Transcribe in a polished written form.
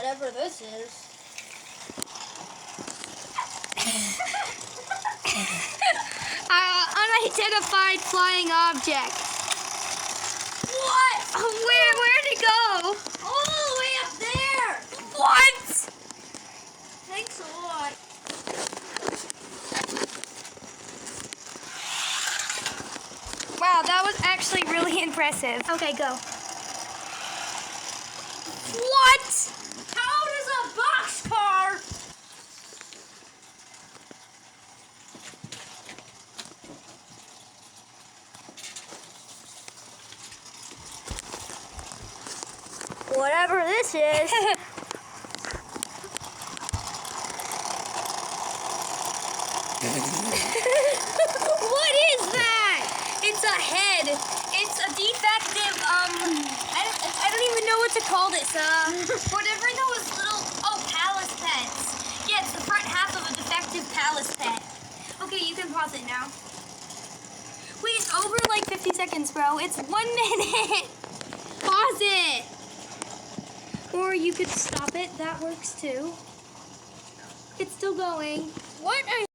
whatever this is. Unidentified flying object. What? Where'd it go? All the way up there. What? Thanks a lot. Wow, that was actually really impressive. Okay, go. What? How does a boxcar? Whatever this is. What is that? It's a head. It's a defective, I don't even know what to call this. Whatever those little, Palace pets. Yeah, it's the front half of a defective Palace pet. Okay, you can pause it now. Wait, it's over like 50 seconds, bro. It's 1 minute. Pause it. Or you could stop it. That works too. It's still going. What are